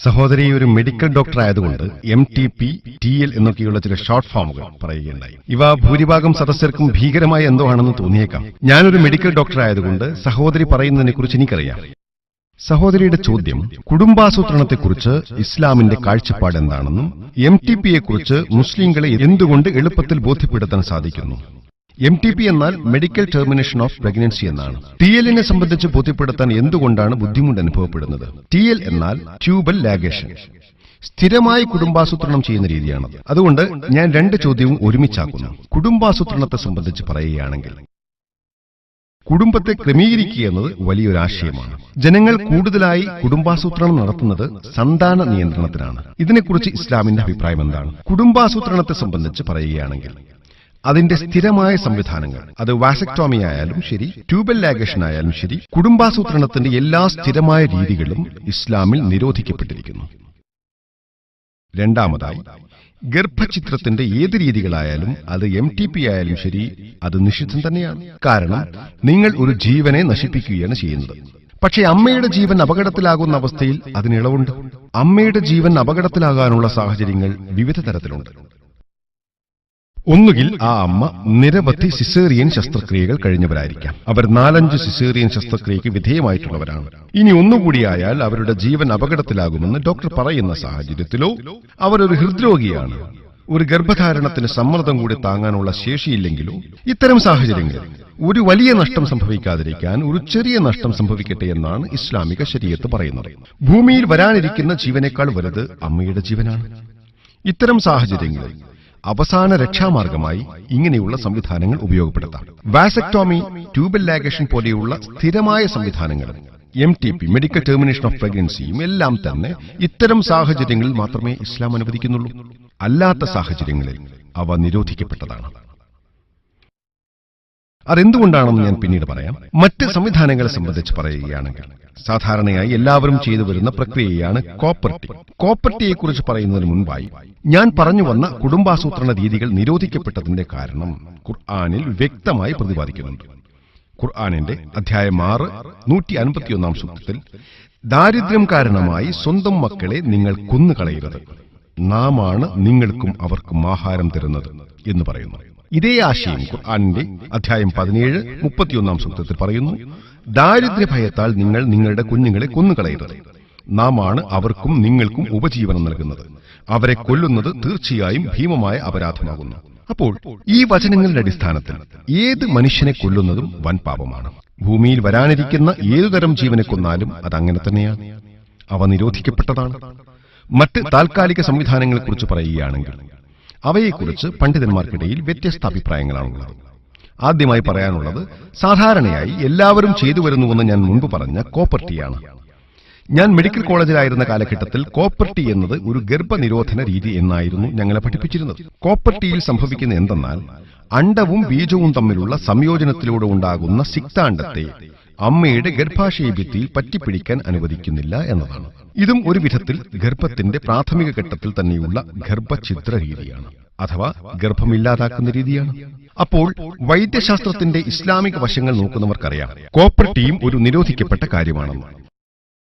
സഹോദരി ഒരു medical doctor ആയതുകൊണ്ട് MTP, TL എന്നൊക്കെയുള്ള ചില ഷോർട്ട് ഫോമുകൾ പറയുകയുണ്ടായി. ഇവ ഭൂരിഭാഗം സദസ്യർക്കും ഭീകരമായ എന്തോ ആണെന്ന് തോന്നിയേക്കാം. ഞാനൊരു മെഡിക്കൽ ഡോക്ടർ ആയതുകൊണ്ട് സഹോദരി പറയുന്നതിനെക്കുറിച്ച് എനിക്കറിയാം. സഹോദരിയുടെ ചോദ്യം കുടുംബാസൂത്രണത്തെക്കുറിച്ച് ഇസ്ലാമിന്റെ കാഴ്ചപ്പാട് എന്താണെന്നും MTPയെക്കുറിച്ച് മുസ്ലിങ്ങളെ എന്തുകൊണ്ട് എളുപ്പത്തിൽ ബോധ്യപ്പെടുത്താൻ സാധിക്കുന്നു. MTP എന്നാൽ മെഡിക്കൽ ടെർമിനേഷൻ ഓഫ് പ്രഗ്നൻസി എന്നാണ്. TL സംബന്ധിച്ച് ബോധ്യപ്പെടുത്താൻ എന്തുകൊണ്ടാണ് ബുദ്ധിമുട്ട് അനുഭവപ്പെടുന്നത്. TL എന്നാൽ ട്യൂബൽ ലാഗേഷൻ, സ്ഥിരമായി കുടുംബാസൂത്രണം ചെയ്യുന്ന രീതിയാണത്. അതുകൊണ്ട് ഞാൻ രണ്ട് ചോദ്യവും ഒരുമിച്ചാക്കുന്നു. കുടുംബാസൂത്രണത്തെ സംബന്ധിച്ച് പറയുകയാണെങ്കിൽ കുടുംബത്തെ ക്രമീകരിക്കുക എന്നത് വലിയൊരാശയമാണ്. ജനങ്ങൾ കൂടുതലായി കുടുംബാസൂത്രണം നടത്തുന്നത് സന്താന നിയന്ത്രണത്തിനാണ്. ഇതിനെക്കുറിച്ച് ഇസ്ലാമിന്റെ അഭിപ്രായം എന്താണ്? കുടുംബാസൂത്രണത്തെ സംബന്ധിച്ച് പറയുകയാണെങ്കിൽ അതിന്റെ സ്ഥിരമായ സംവിധാനങ്ങൾ, അത് വാസക്ടോമി ആയാലും ശരി, ട്യൂബൽ ലാഗേഷൻ ആയാലും ശരി, കുടുംബാസൂത്രണത്തിന്റെ എല്ലാ സ്ഥിരമായ രീതികളും ഇസ്ലാമിൽ നിരോധിക്കപ്പെട്ടിരിക്കുന്നു. രണ്ടാമതായി, ഗർഭചിത്രത്തിന്റെ ഏത് രീതികളായാലും അത് MTP ആയാലും ശരി, അത് നിഷിദ്ധം തന്നെയാണ്. കാരണം നിങ്ങൾ ഒരു ജീവനെ നശിപ്പിക്കുകയാണ് ചെയ്യുന്നത്. പക്ഷേ അമ്മയുടെ ജീവൻ അപകടത്തിലാകുന്ന അവസ്ഥയിൽ അതിനിളവുണ്ട്. അമ്മയുടെ ജീവൻ അപകടത്തിലാകാനുള്ള സാഹചര്യങ്ങൾ വിവിധ തരത്തിലുണ്ട്. ഒന്നുകിൽ ആ അമ്മ നിരവധി സിസേറിയൻ ശസ്ത്രക്രിയകൾ കഴിഞ്ഞവരായിരിക്കാം. അവർ 4-5 സിസേറിയൻ ശസ്ത്രക്രിയയ്ക്ക് വിധേയമായിട്ടുള്ളവരാണ്. ഇനി ഒന്നുകൂടിയായാൽ അവരുടെ ജീവൻ അപകടത്തിലാകുമെന്ന് ഡോക്ടർ പറയുന്ന സാഹചര്യത്തിലോ അവരൊരു ഹൃദ്രോഗിയാണ്, ഒരു ഗർഭധാരണത്തിന് സമ്മർദ്ദം കൂടി താങ്ങാനുള്ള ശേഷിയില്ലെങ്കിലോ, ഇത്തരം സാഹചര്യങ്ങളിൽ ഒരു വലിയ നഷ്ടം സംഭവിക്കാതിരിക്കാൻ ഒരു ചെറിയ നഷ്ടം സംഭവിക്കട്ടെ എന്നാണ് ഇസ്ലാമിക ശരീഅത്ത് പറയുന്നത്. ഭൂമിയിൽ വരാനിരിക്കുന്ന ജീവനേക്കാൾ വലുത് അമ്മയുടെ ജീവനാണ്. ഇത്തരം സാഹചര്യങ്ങളിൽ അവസാന രക്ഷാമാർഗമായി ഇങ്ങനെയുള്ള സംവിധാനങ്ങൾ ഉപയോഗപ്പെടുത്താം. വാസക്ടോമി, ട്യൂബൽ ലാഗേഷൻ പോലെയുള്ള സ്ഥിരമായ സംവിധാനങ്ങളും MTP, മെഡിക്കൽ ടെർമിനേഷൻ ഓഫ് പ്രഗ്നൻസിയും എല്ലാം തന്നെ ഇത്തരം സാഹചര്യങ്ങളിൽ മാത്രമേ ഇസ്ലാം അനുവദിക്കുന്നുള്ളൂ. അല്ലാത്ത സാഹചര്യങ്ങളിൽ അവ നിരോധിക്കപ്പെട്ടതാണ്. അതെന്തുകൊണ്ടാണെന്ന് ഞാൻ പിന്നീട് പറയാം. മറ്റ് സംവിധാനങ്ങളെ സംബന്ധിച്ച് പറയുകയാണെങ്കിൽ സാധാരണയായി എല്ലാവരും ചെയ്തു വരുന്ന പ്രക്രിയയാണ് കോപ്പർട്ടി. കോപ്പർട്ടിയെക്കുറിച്ച് പറയുന്നതിന് മുൻപായി ഞാൻ പറഞ്ഞു വന്ന കുടുംബാസൂത്രണ രീതികൾ നിരോധിക്കപ്പെട്ടതിന്റെ കാരണം ഖുർആനിൽ വ്യക്തമായി പ്രതിപാദിക്കുന്നുണ്ട്. ഖുർആനിന്റെ അധ്യായം 6, 151 സൂക്തത്തിൽ ദാരിദ്ര്യം കാരണമായി സ്വന്തം മക്കളെ നിങ്ങൾ കൊന്നുകളയരുത്, നാമാണ് നിങ്ങൾക്കും അവർക്കും ആഹാരം തരുന്നത് എന്ന് പറയുന്നു. ഇതേ ആശയം ഖുർആനിന്റെ അധ്യായം 17, 31 സൂക്തത്തിൽ പറയുന്നു. ദാരിദ്ര്യഭയത്താൽ നിങ്ങൾ നിങ്ങളുടെ കുഞ്ഞുങ്ങളെ കൊന്നുകളയരുത്, നാമാണ് അവർക്കും നിങ്ങൾക്കും ഉപജീവനം നൽകുന്നത്. അവരെ കൊല്ലുന്നത് തീർച്ചയായും ഭീമമായ അപരാധമാകുന്നു. അപ്പോൾ ഈ വചനങ്ങളുടെ അടിസ്ഥാനത്തിൽ ഏത് മനുഷ്യനെ കൊല്ലുന്നതും വൻ പാപമാണ്. ഭൂമിയിൽ വരാനിരിക്കുന്ന ഏതുതരം ജീവനെ കൊന്നാലും അതങ്ങനെ തന്നെയാണ്. അവ നിരോധിക്കപ്പെട്ടതാണ്. മറ്റ് താൽക്കാലിക സംവിധാനങ്ങളെക്കുറിച്ച് പറയുകയാണെങ്കിൽ അവയെക്കുറിച്ച് പണ്ഡിതന്മാർക്കിടയിൽ വ്യത്യസ്ത അഭിപ്രായങ്ങളാണുള്ളത്. ആദ്യമായി പറയാനുള്ളത്, സാധാരണയായി എല്ലാവരും ചെയ്തു വരുന്നുവെന്ന് ഞാൻ മുൻപ് പറഞ്ഞ കോപ്പർട്ടിയാണ്. ഞാൻ മെഡിക്കൽ കോളേജിലായിരുന്ന കാലഘട്ടത്തിൽ കോപ്പർട്ടി എന്നത് ഒരു ഗർഭനിരോധന രീതി എന്നായിരുന്നു ഞങ്ങളെ പഠിപ്പിച്ചിരുന്നത്. കോപ്പർട്ടിയിൽ സംഭവിക്കുന്ന എന്തെന്നാൽ അണ്ഡവും ബീജവും തമ്മിലുള്ള സംയോജനത്തിലൂടെ ഉണ്ടാകുന്ന സിക്താണ്ഡത്തെ അമ്മയുടെ ഗർഭാശയ ഭിത്തിയിൽ പറ്റിപ്പിടിക്കാൻ അനുവദിക്കുന്നില്ല എന്നതാണ്. ഇതും ഒരു വിധത്തിൽ ഗർഭത്തിന്റെ പ്രാഥമിക ഘട്ടത്തിൽ തന്നെയുള്ള ഗർഭഛിദ്ര രീതിയാണ്, അഥവാ ഗർഭമില്ലാതാക്കുന്ന രീതിയാണ്. അപ്പോൾ വൈദ്യശാസ്ത്രത്തിന്റെ ഇസ്ലാമിക വശങ്ങൾ നോക്കുന്നവർക്കറിയാം കോപ്പർട്ടിയും ഒരു നിരോധിക്കപ്പെട്ട കാര്യമാണെന്ന്.